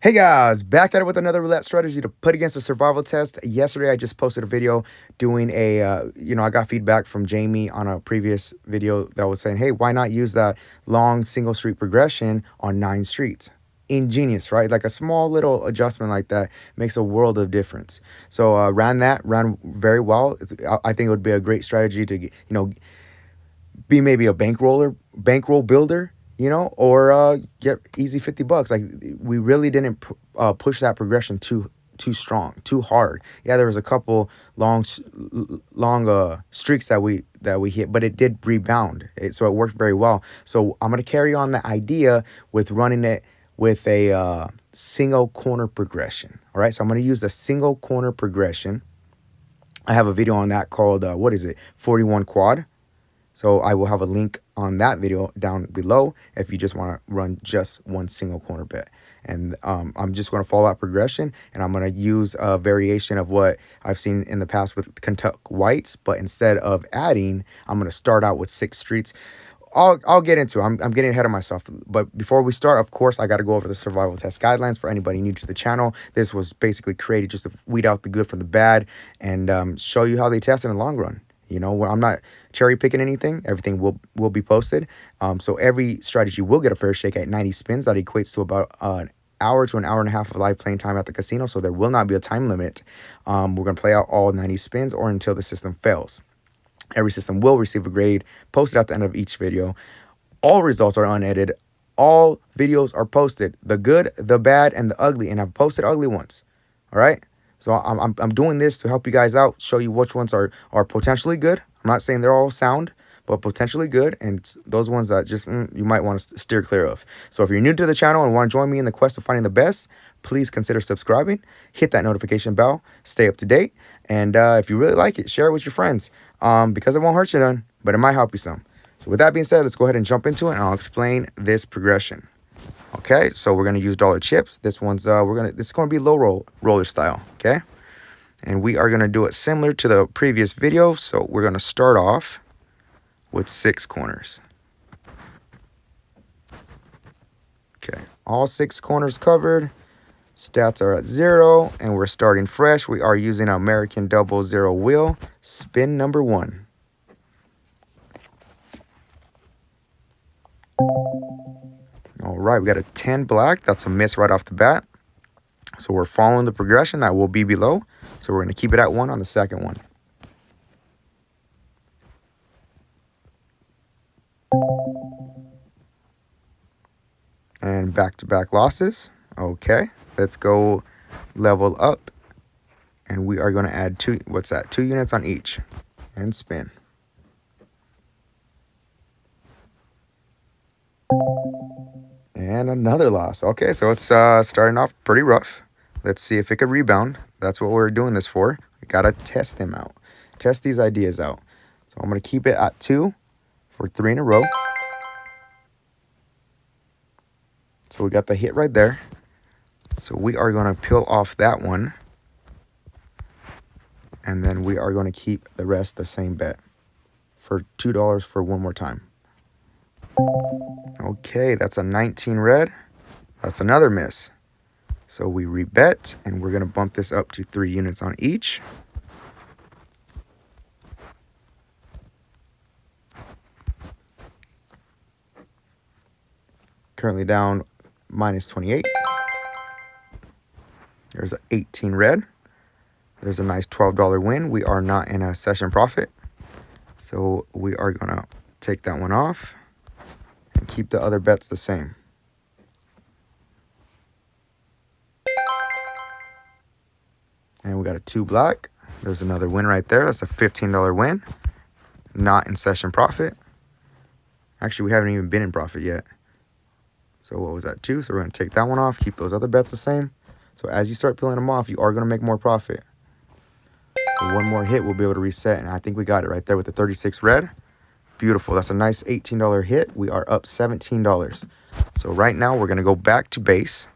Hey guys, back at it with another roulette strategy to put against a survival test. Yesterday, I just posted a video doing I got feedback from Jamie on a previous video that was saying, hey, why not use that long single street progression on 9 streets? Ingenious, right? Like a small little adjustment like that makes a world of difference. So ran very well. I think it would be a great strategy to, be maybe a bankroll builder, or get easy 50 bucks. Like we really didn't push that progression too strong, too hard. Yeah, there was a couple long streaks that we hit, but it did rebound. So it worked very well. So I'm gonna carry on the idea with running it with a single corner progression. All right, so I'm gonna use the single corner progression. I have a video on that called 41 quad. So I will have a link on that video down below if you just want to run just one single corner bet. And I'm just going to follow that progression, and I'm going to use a variation of what I've seen in the past with Kentucky Whites. But instead of adding, I'm going to start out with 6 streets. I'll get into it. I'm getting ahead of myself. But before we start, of course, I got to go over the survival test guidelines for anybody new to the channel. This was basically created just to weed out the good from the bad and show you how they test in the long run. I'm not cherry picking anything. Everything will be posted. So every strategy will get a fair shake at 90 spins. That equates to about an hour to an hour and a half of live playing time at the casino. So there will not be a time limit. We're going to play out all 90 spins or until the system fails. Every system will receive a grade posted at the end of each video. All results are unedited. All videos are posted. The good, the bad, and the ugly. And I've posted ugly ones. All right. So I'm doing this to help you guys out, show you which ones are potentially good. I'm not saying they're all sound, but potentially good, and those ones that just you might want to steer clear of. So if you're new to the channel and want to join me in the quest of finding the best, please consider subscribing, hit that notification bell, stay up to date, and if you really like it, share it with your friends, because it won't hurt you none, but it might help you some. So with that being said, let's go ahead and jump into it, and I'll explain this progression. Okay, so we're gonna use dollar chips. This one's this is gonna be low roller style. Okay, and we are gonna do it similar to the previous video. So we're gonna start off with 6 corners. Okay, all 6 corners covered. Stats are at 0, and we're starting fresh. We are using an American double 0 wheel. Spin number 1. All right, we got a 10 black. That's a miss right off the bat. So we're following the progression that will be below. So we're going to keep it at 1 on the second one. And back-to-back losses. Okay, let's go level up. And we are going to add 2 units on each. And spin. And another loss. Okay, so it's starting off pretty rough. Let's see if it could rebound. That's what we're doing this for. We got to test them out. Test these ideas out. So I'm going to keep it at 2 for 3 in a row. So we got the hit right there. So we are going to peel off that one. And then we are going to keep the rest the same bet for $2 for one more time. Okay, that's a 19 red. That's another miss. So we rebet, and we're going to bump this up to 3 units on each. Currently down minus 28. There's an 18 red. There's a nice $12 win. We are not in a session profit. So we are going to take that one off and keep the other bets the same. And we got a 2 black. There's another win right there. That's a $15 win. Not in session profit. Actually, we haven't even been in profit yet. So what was that, 2? So we're going to take that one off. Keep those other bets the same. So as you start peeling them off, you are going to make more profit. So one more hit, we'll be able to reset. And I think we got it right there with the 36 red. Beautiful. That's a nice $18 hit. We are up $17. So right now, we're going to go back to base.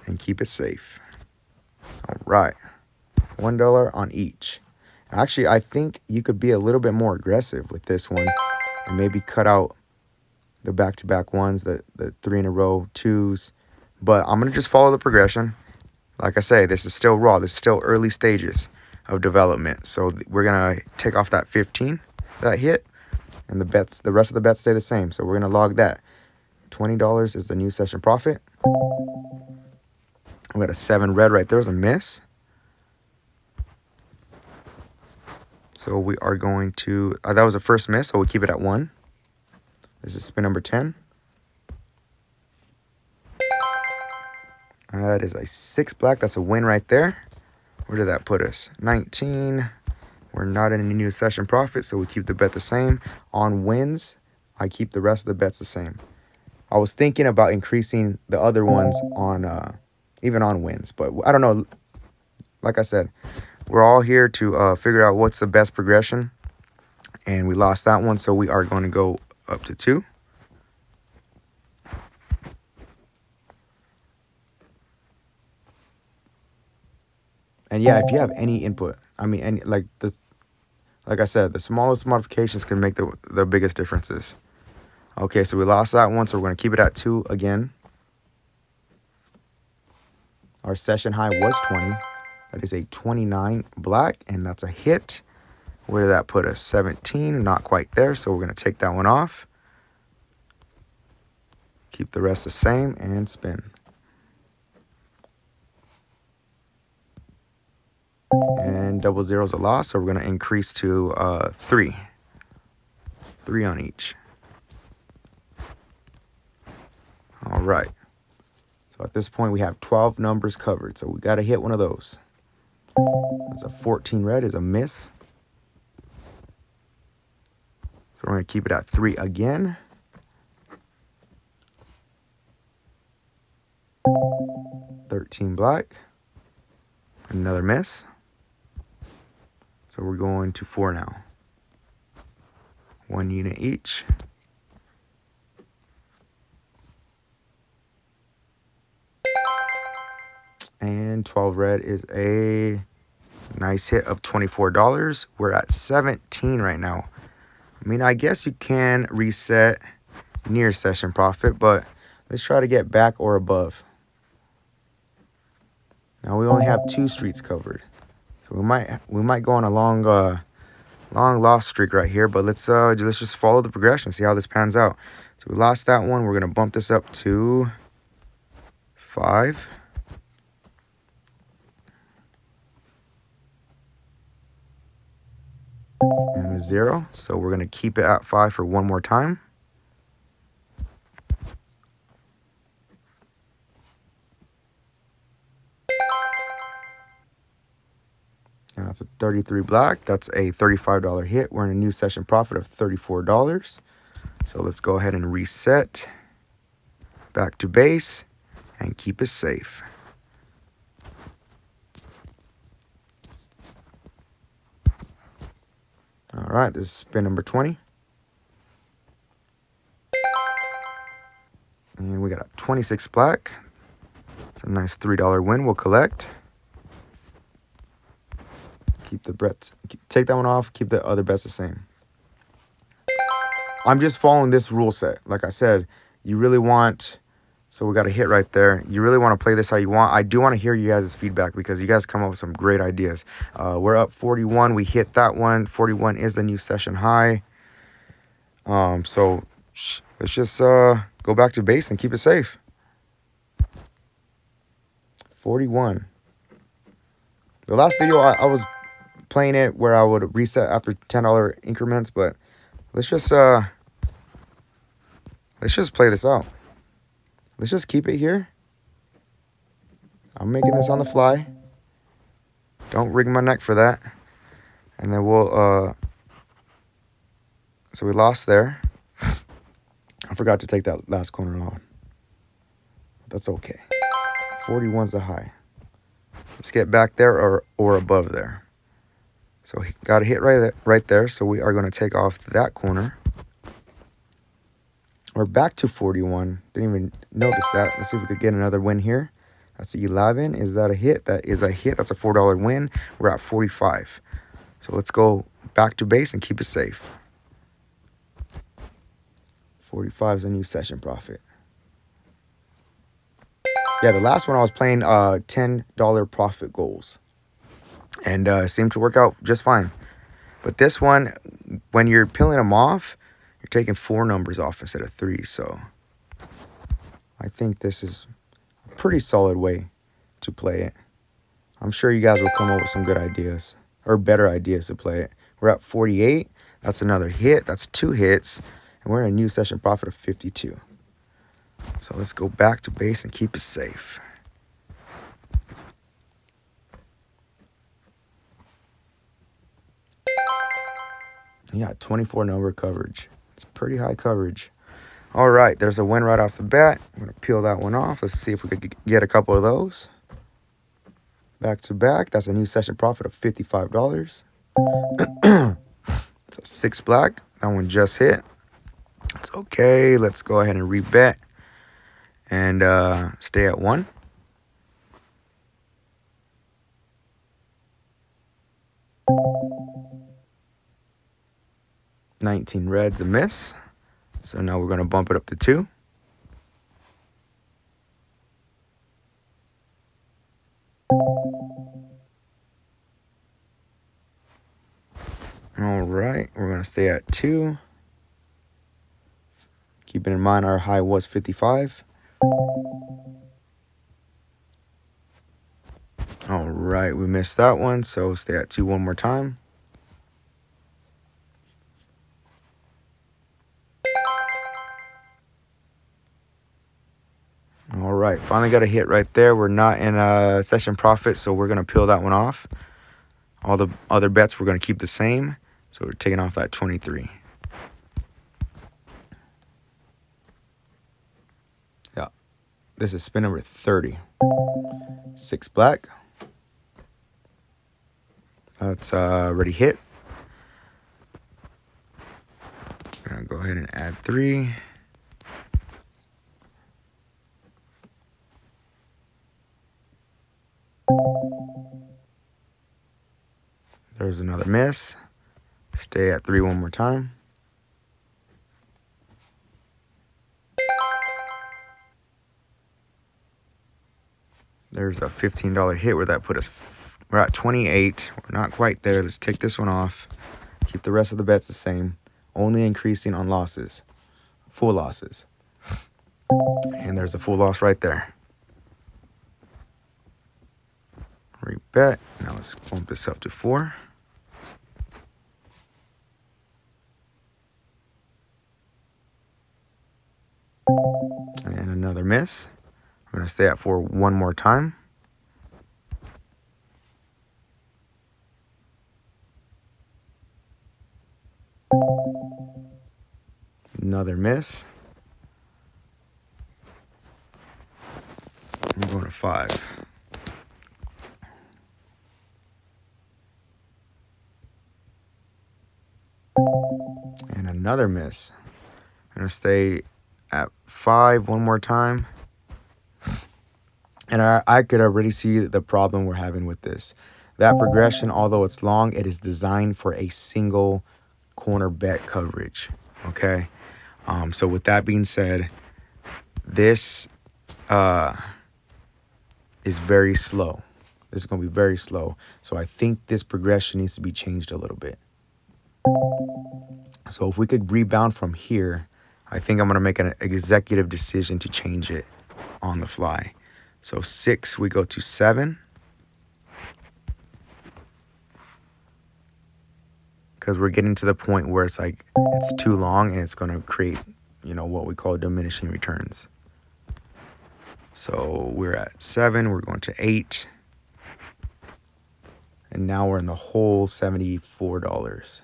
And keep it safe. All right. $1 on each. Actually, I think you could be a little bit more aggressive with this one and maybe cut out the back-to-back ones, the 3 in a row twos. But I'm going to just follow the progression. Like I say, this is still raw. This is still early stages of development. So we're going to take off that 15 that hit, and the rest of the bets stay the same. So we're going to log that. $20 is the new session profit. We got a 7 red right there. Is a miss. So we are going to, that was a first miss, so we'll keep it at 1. This is spin number 10. That is a 6 black. That's a win right there. Where did that put us? 19. We're not in any new session profit, so we keep the bet the same. On wins, I keep the rest of the bets the same. I was thinking about increasing the other ones on, even on wins, but I don't know. Like I said, we're all here to figure out what's the best progression, and we lost that one, so we are going to go up to 2. And yeah, if you have any input, I mean, any like I said, the smallest modifications can make the biggest differences. Okay, so we lost that one, so we're going to keep it at 2 again. Our session high was 20. That is a 29 black, and that's a hit. Where did that put us? 17, not quite there, so we're going to take that one off. Keep the rest the same and spin. And double zero is a loss, so we're going to increase to 3. 3 on each. All right. So at this point, we have 12 numbers covered, so we got to hit one of those. That's a 14 red, is a miss. So we're going to keep it at 3 again. $13 black. Another miss. So we're going to 4 now. 1 unit each. And 12 red is a nice hit of $24. We're at 17 right now. I mean, I guess you can reset near session profit, but let's try to get back or above. Now we only have 2 streets covered, so we might go on a long loss streak right here. But let's just follow the progression, see how this pans out. So we lost that one. We're gonna bump this up to 5. And a 0. So we're gonna keep it at 5 for one more time. And that's a 33 black. That's a $35 hit. We're in a new session profit of $34. So let's go ahead and reset back to base and keep it safe. All right, this is spin number 20. And we got a 26 black. It's a nice $3 win. We'll collect. Keep the bets. Take that one off. Keep the other bets the same. I'm just following this rule set. Like I said, you really want... So we got a hit right there. You really want to play this how you want. I do want to hear you guys' feedback because you guys come up with some great ideas. We're up 41. We hit that one. 41 is the new session high. So let's just go back to base and keep it safe. 41. The last video, I was playing it where I would reset after $10 increments, but let's just play this out. Let's just keep it here. I'm making this on the fly. Don't rig my neck for that. And then we'll, so we lost there. I forgot to take that last corner off. That's okay. 41's the high. Let's get back there or above there. So got a hit right there. So we are going to take off that corner. We're back to 41. Didn't even notice that. Let's see if we could get another win here. That's 11. Is that a hit? That is a hit. That's a $4 win. We're at 45. So let's go back to base and keep it safe. 45 is a new session profit. Yeah, the last one I was playing $10 profit goals. And it seemed to work out just fine. But this one, when you're peeling them off, you're taking 4 numbers off instead of 3. So I think this is a pretty solid way to play it. I'm sure you guys will come up with some good ideas or better ideas to play it. We're at 48. That's another hit. That's 2 hits. And we're in a new session profit of 52. So let's go back to base and keep it safe. Yeah, 24 number coverage. It's pretty high coverage. All right, there's a win right off the bat. I'm going to peel that one off. Let's see if we could get a couple of those. Back to back. That's a new session profit of $55. It's a 6 black. That one just hit. It's okay. Let's go ahead and rebet and stay at 1. $19 reds, a miss. So now we're going to bump it up to 2. All right, we're going to stay at 2. Keeping in mind our high was 55. All right, we missed that one, so stay at 2 one more time. All right, finally got a hit right there. We're not in a session profit, so we're going to peel that one off. All the other bets we're going to keep the same, so we're taking off at 23. Yeah, this is spin number 30. 6 black. That's already hit. I'm going to go ahead and add 3. There's another miss. Stay at 3 one more time. There's a $15 hit where that put us. We're at 28. We're not quite there. Let's take this one off. Keep the rest of the bets the same. Only increasing on losses. Full losses. And there's a full loss right there. Rebet. Now let's bump this up to 4. And another miss. I'm going to stay at 4 one more time. Another miss. I'm going to 5. And another miss. I'm going to stay at 5 one more time. And I could already see the problem we're having with this. That progression, although it's long, it is designed for a single corner bet coverage. Okay. So with that being said, this is very slow. This is going to be very slow. So I think this progression needs to be changed a little bit. So if we could rebound from here, I think I'm going to make an executive decision to change it on the fly. So 6, we go to 7. Because we're getting to the point where it's like, it's too long and it's going to create, what we call diminishing returns. So we're at 7, we're going to 8. And now we're in the whole $74.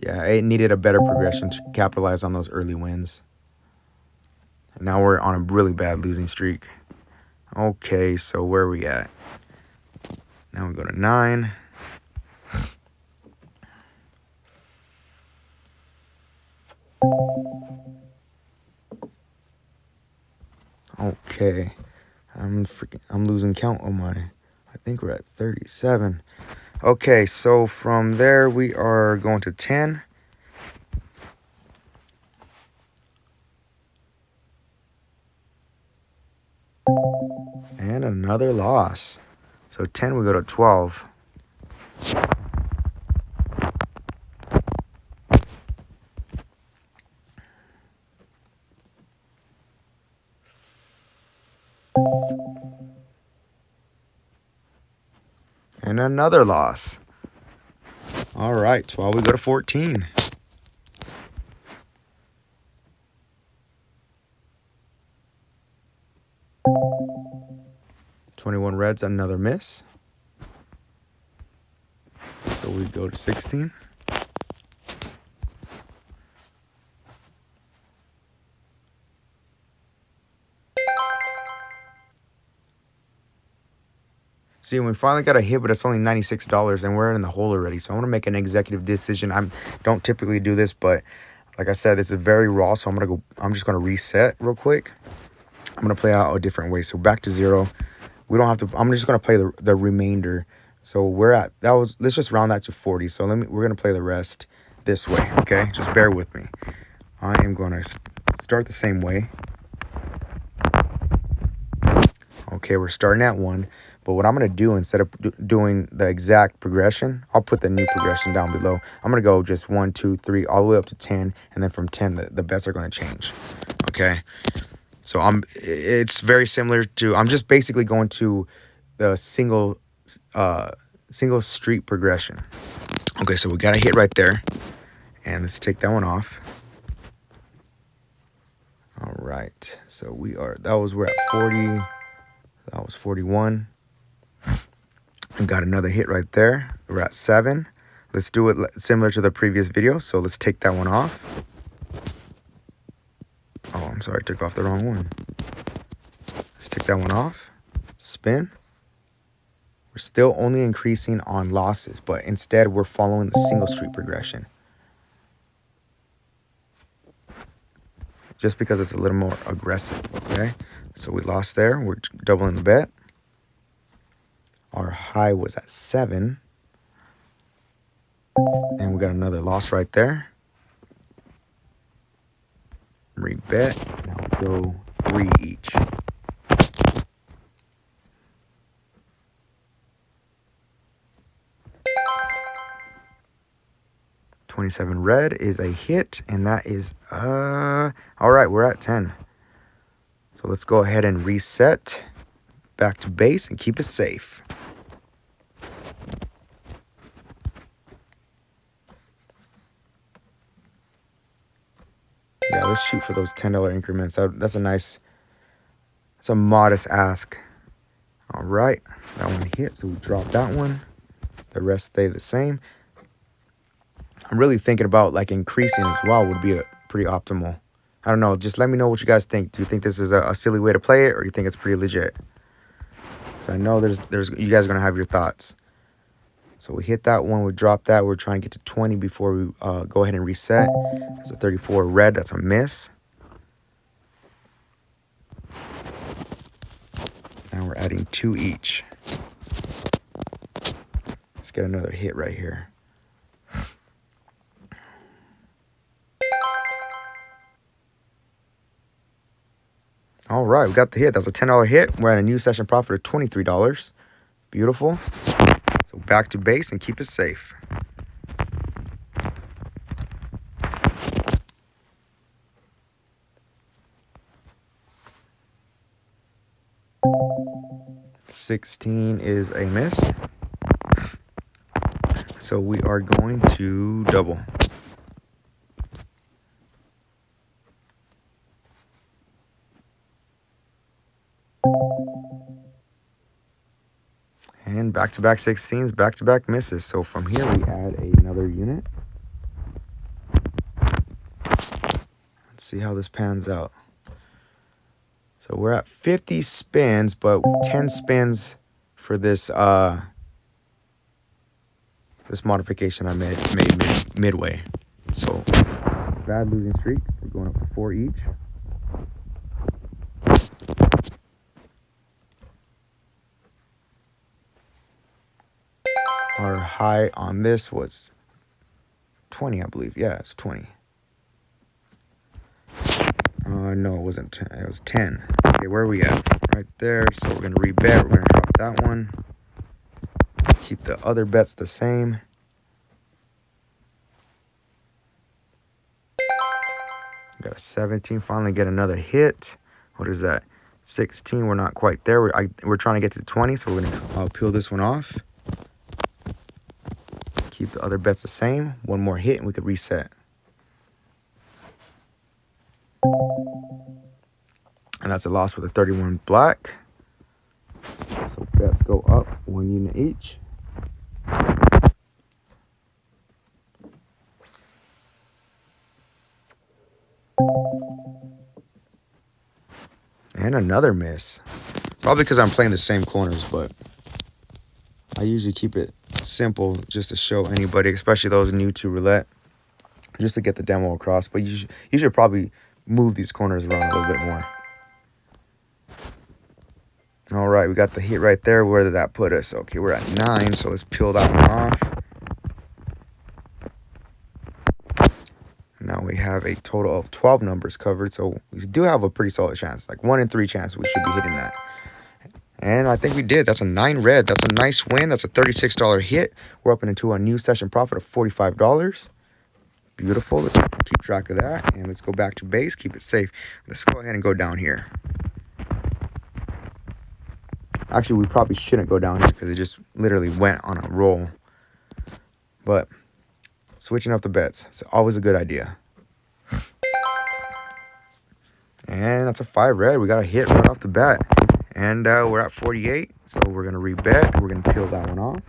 Yeah, it needed a better progression to capitalize on those early wins. And now we're on a really bad losing streak. Okay, so where are we at? Now we go to 9. Okay, I'm losing count on I think we're at 37. Okay, so from there we are going to 10. And another loss. So 10, we go to 12. And another loss. All right, 12, we go to 14. $21 reds, another miss. So we go to 16. See, we finally got a hit, but it's only $96, and we're in the hole already. So I'm gonna make an executive decision. I don't typically do this, but like I said, this is very raw. So I'm just gonna reset real quick. I'm gonna play out a different way. So back to 0. We don't have to. I'm just gonna play the remainder. So let's just round that to 40. So we're gonna play the rest this way. Okay, just bear with me. I am gonna start the same way. Okay, we're starting at 1. But what I'm going to do, instead of doing the exact progression, I'll put the new progression down below. I'm going to go just 1, 2, 3, all the way up to 10. And then from 10, the bets are going to change. Okay. So it's very similar to, I'm just basically going to the single street progression. Okay, so we got a hit right there. And let's take that one off. All right. So we're at 40. That was 41. We got another hit right there. We're at 7. Let's do it similar to the previous video. So let's take that one off. Oh, I'm sorry. I took off the wrong one. Let's take that one off. Spin. We're still only increasing on losses, but instead we're following the single street progression. Just because it's a little more aggressive, okay? So we lost there. We're doubling the bet. Our high was at 7. And we got another loss right there. Rebet. Now go 3 each. $27 red is a hit, and that is all right, we're at 10. So let's go ahead and reset back to base and keep it safe. Yeah, let's shoot for those $10 increments. That's a modest ask. All right, that one hit, so we drop that one. The rest stay the same. I'm really thinking about like increasing as well would be pretty optimal. I don't know. Just let me know what you guys think. Do you think this is a silly way to play it, or do you think it's pretty legit? So I know there's you guys are gonna have your thoughts. So we hit that one. We drop that. We're trying to get to 20 before we go ahead and reset. That's a 34 red. That's a miss. Now we're adding 2 each. Let's get another hit right here. All right, we got the hit. That's a $10 hit. We're at a new session profit of $23. Beautiful. So back to base and keep it safe. $16 is a miss. So we are going to double. And back-to-back 16s, back-to-back misses. So from here, we add another unit. Let's see how this pans out. So we're at 50 spins, but 10 spins for this this modification I made midway. So bad losing streak. We're going up to 4 each. Our high on this was 20, I believe. Yeah, it's 20. No, it wasn't 10. It was 10. Okay, where are we at? right there. So we're going to rebet. We're going to drop that one. Keep the other bets the same. Got a 17. Finally get another hit. What is that? 16. We're not quite there. We're trying to get to 20, so we're going to peel this one off. Keep the other bets the same. One more hit and we could reset. And that's a loss with a 31 black. So bets go up 1 unit each. And another miss. Probably because I'm playing the same corners, but I usually keep it simple just to show anybody, especially those new to roulette, just to get the demo across. But you should probably move these corners around a little bit more. All right, we got the hit right there. Where did that put us? Okay, we're at 9, so let's peel that one off. Now we have a total of 12 numbers covered, so we do have a pretty solid chance, like 1 in 3 chance we should be hitting that. And I think we did. That's a 9 red. That's a nice win. That's a $36 hit. We're up into a new session profit of $45. Beautiful. Let's keep track of that, and let's go back to base. Keep it safe. Let's go ahead and go down here. Actually, we probably shouldn't go down here because it just literally went on a roll. But switching up the bets, it's always a good idea. And that's a 5 red. We got a hit right off the bat. And we're at 48, so we're going to rebet. We're going to peel that one off.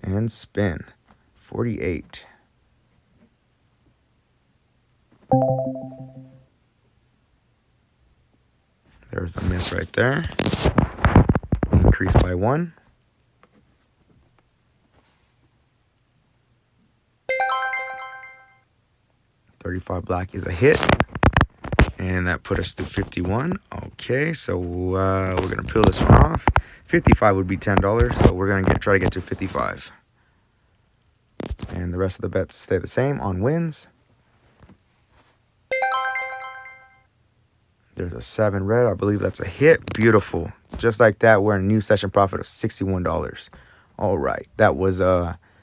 And spin. 48. There's a miss right there. Increase by 1. $35 black is a hit. And that put us to 51. Okay, so we're going to peel this one off. 55 would be $10, so we're going to try to get to 55. And the rest of the bets stay the same on wins. There's a 7 red. I believe that's a hit. Beautiful. Just like that, we're in a new session profit of $61. All right, that was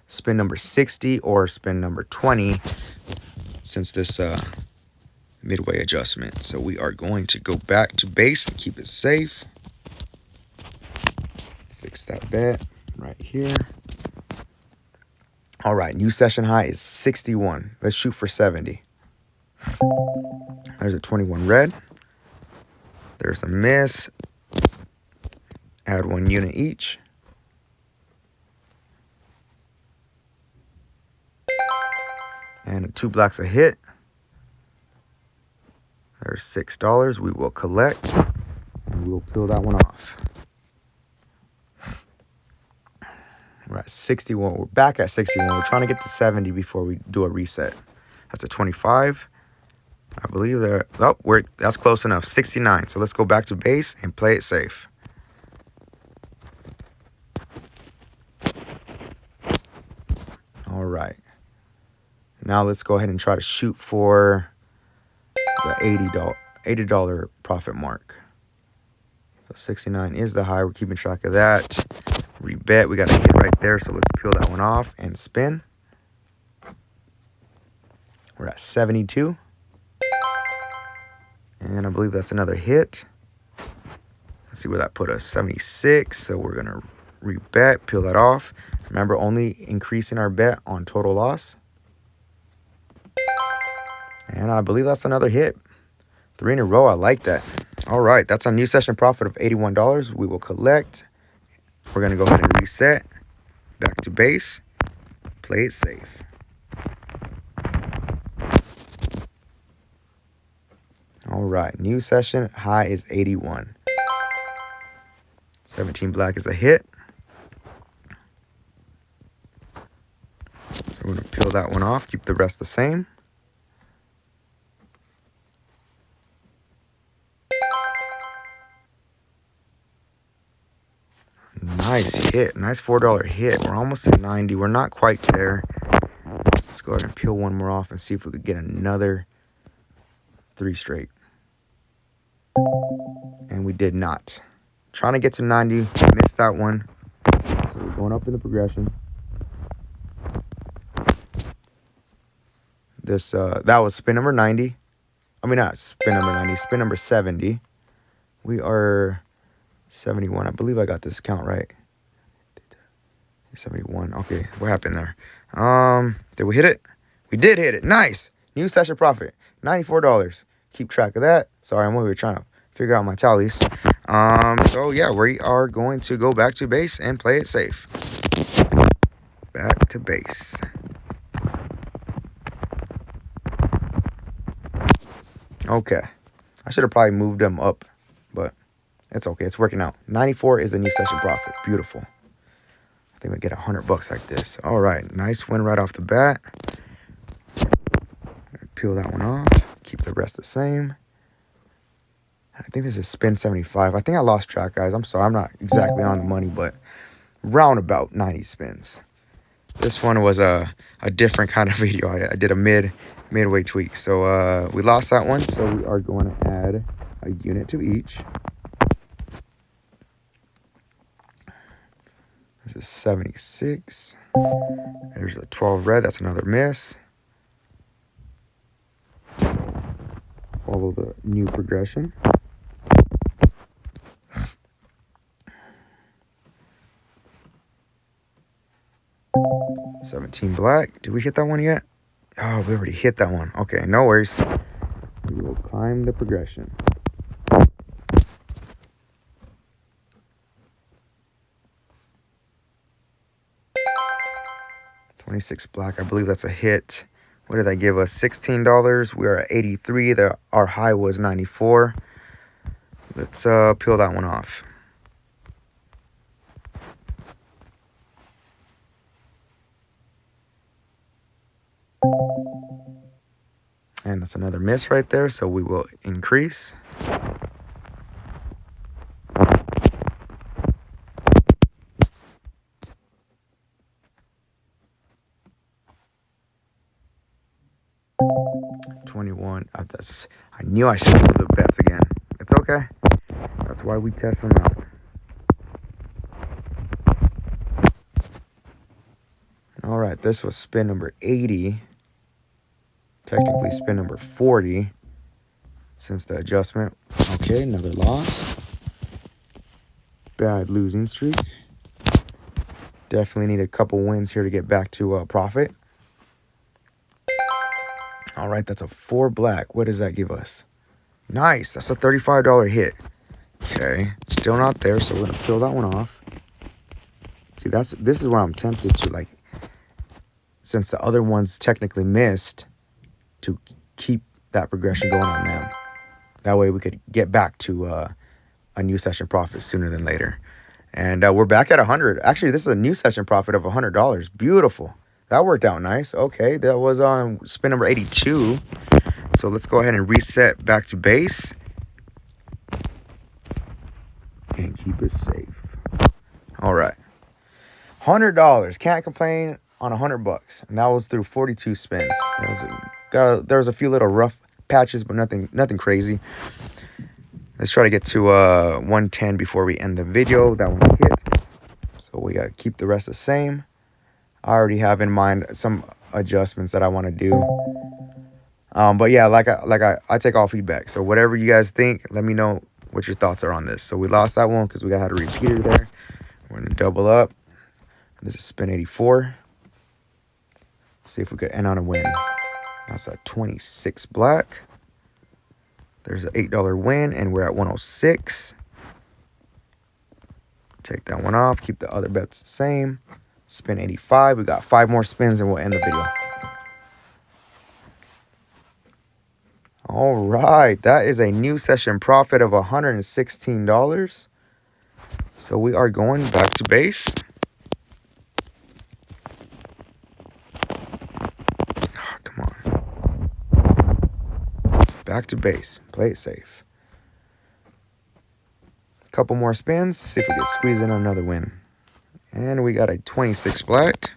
spin number 60 or spin number 20 since this midway adjustment. So we are going to go back to base and keep it safe. Fix that bet right here. All right, new session high is 61. Let's shoot for 70. There's a 21 red. There's a miss. Add 1 unit each. And a 2 blacks a hit. There's $6. We will collect. And we will peel that one off. We're at 61. We're back at 61. We're trying to get to 70 before we do a reset. That's a 25. I believe there. Oh, that's close enough. 69. So let's go back to base and play it safe. All right. Now let's go ahead and try to shoot for the $80 profit mark. So 69 is the high. We're keeping track of that. Rebet. We got a hit right there, so let's peel that one off and spin. We're at 72. And I believe that's another hit. Let's see where that put us. 76. So we're going to rebet, peel that off. Remember, only increasing our bet on total loss. And I believe that's another hit. 3 in a row. I like that. All right. That's a new session profit of $81. We will collect. We're going to go ahead and reset. Back to base. Play it safe. All right. New session. High is 81. 17 black is a hit. We're going to peel that one off. Keep the rest the same. Nice hit. Nice $4 hit. We're almost at 90. We're not quite there. Let's go ahead and peel one more off and see if we could get another 3 straight. And we did not. Trying to get to 90. Missed that one. So we're going up in the progression. That was spin number 90. I mean, not spin number 90. Spin number 70. We are 71. I believe I got this count right. 71. Okay, what happened there? Did we hit it? We did hit it. Nice. New session profit. $94. Keep track of that. Sorry, I'm over here trying to figure out my tallies. So yeah, we are going to go back to base and play it safe. Back to base. Okay. I should have probably moved them up, but it's okay. It's working out. 94 is the new session profit. Beautiful. I think we get $100 like this. All right. Nice win right off the bat. Peel that one off. Keep the rest the same. I think this is spin 75. I think I lost track, guys. I'm sorry. I'm not exactly on the money, but round about 90 spins. This one was a different kind of video. I did a midway tweak. So we lost that one. So we are going to add a unit to each. This is 76. There's a 12 red. That's another miss. Follow the new progression. $17 black. Did we hit that one yet? Oh, we already hit that one. Okay, no worries. We will climb the progression. $26 black. I believe that's a hit. What did that give us? $16. We are at 83. Our high was 94. Let's peel that one off. And that's another miss right there, so we will increase. $21. I knew I should do the bets again. It's okay. That's why we test them out. All right, this was spin number 80. Technically spin number 40 since the adjustment. Okay, another loss. Bad losing streak. Definitely need a couple wins here to get back to profit. All right, that's a 4 black. What does that give us? Nice, that's a $35 hit. Okay, still not there, so we're gonna peel that one off. See, this is where I'm tempted to, like, since the other ones technically missed, to keep that progression going on them. That way we could get back to a new session profit sooner than later. And we're back at 100. Actually, this is a new session profit of $100. Beautiful. That worked out nice. Okay, that was on spin number 82. So let's go ahead and reset back to base. And keep it safe. All right. $100. Can't complain on $100. And that was through 42 spins. There was a few little rough patches, but nothing crazy. Let's try to get to 110 before we end the video. That one hit. So we gotta keep the rest the same. I already have in mind some adjustments that I want to do. But yeah, I take all feedback. So whatever you guys think, let me know what your thoughts are on this. So we lost that one because we had a repeater there. We're gonna double up. This is spin 84. See if we could end on a win. That's a 26 black. There's an $8 win, and we're at 106. Take that one off. Keep the other bets the same. Spin 85. We got 5 more spins, and we'll end the video. All right. That is a new session profit of $116. So we are going back to base. Back to base. Play it safe. Couple more spins. See if we can squeeze in another win. And we got a 26 black.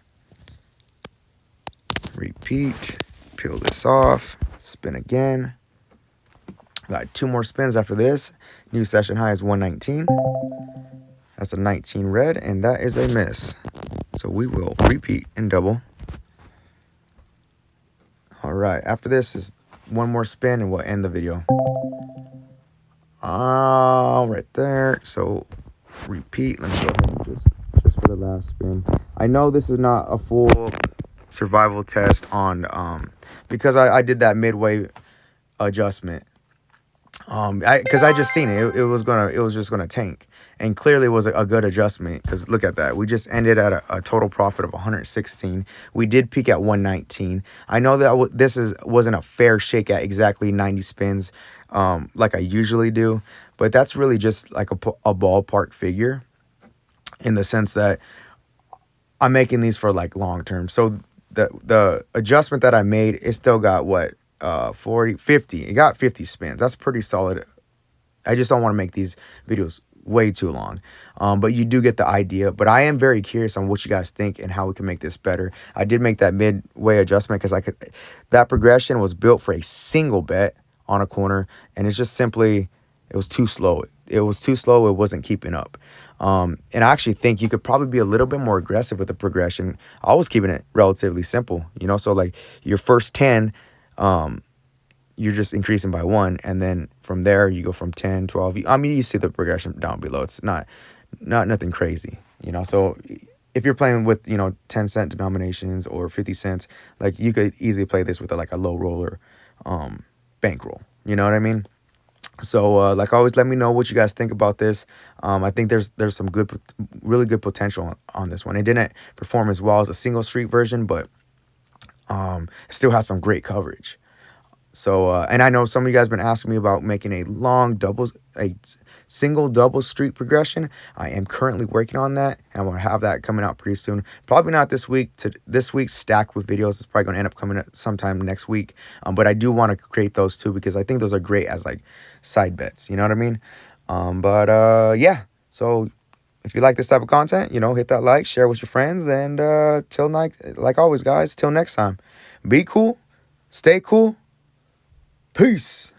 Repeat. Peel this off. Spin again. Got 2 more spins after this. New session high is 119. That's a 19 red, and that is a miss. So we will repeat and double. All right, after this is 1 more spin, and we'll end the video. Right there. So repeat. Let me go ahead and just for the last spin. I know this is not a full survival test on because I did that midway adjustment. Because I just seen it. It was just gonna tank, and clearly it was a good adjustment. Because look at that, we just ended at a total profit of 116. We did peak at 119. I know that this wasn't a fair shake at exactly 90 spins, like I usually do, but that's really just like a ballpark figure, in the sense that I'm making these for like long term. So the adjustment that I made, it still got what 40, 50. It got 50 spins. That's pretty solid. I just don't want to make these videos way too long. But you do get the idea. But I am very curious on what you guys think and how we can make this better. I did make that midway adjustment because that progression was built for a single bet on a corner, and it's just simply, it was too slow. It was too slow. It wasn't keeping up. And I actually think you could probably be a little bit more aggressive with the progression. I was keeping it relatively simple, so like your first 10, you're just increasing by 1, and then from there you go from 10, 12. I mean, you see the progression down below. It's not nothing crazy, so if you're playing with 10-cent denominations or 50 cents, like you could easily play this with like a low roller bankroll, you know what I mean? So like always, let me know what you guys think about this. I think there's some really good potential on this one. It didn't perform as well as a single street version, but it still has some great coverage. So, and I know some of you guys been asking me about making a single double street progression. I am currently working on that, and I'm gonna have that coming out pretty soon. Probably not this week. This week's stacked with videos. It's probably gonna end up coming out sometime next week. But I do want to create those too, because I think those are great as like side bets. You know what I mean? Yeah. So if you like this type of content, hit that like, share with your friends, and like always, guys, till next time, be cool, stay cool. Peace.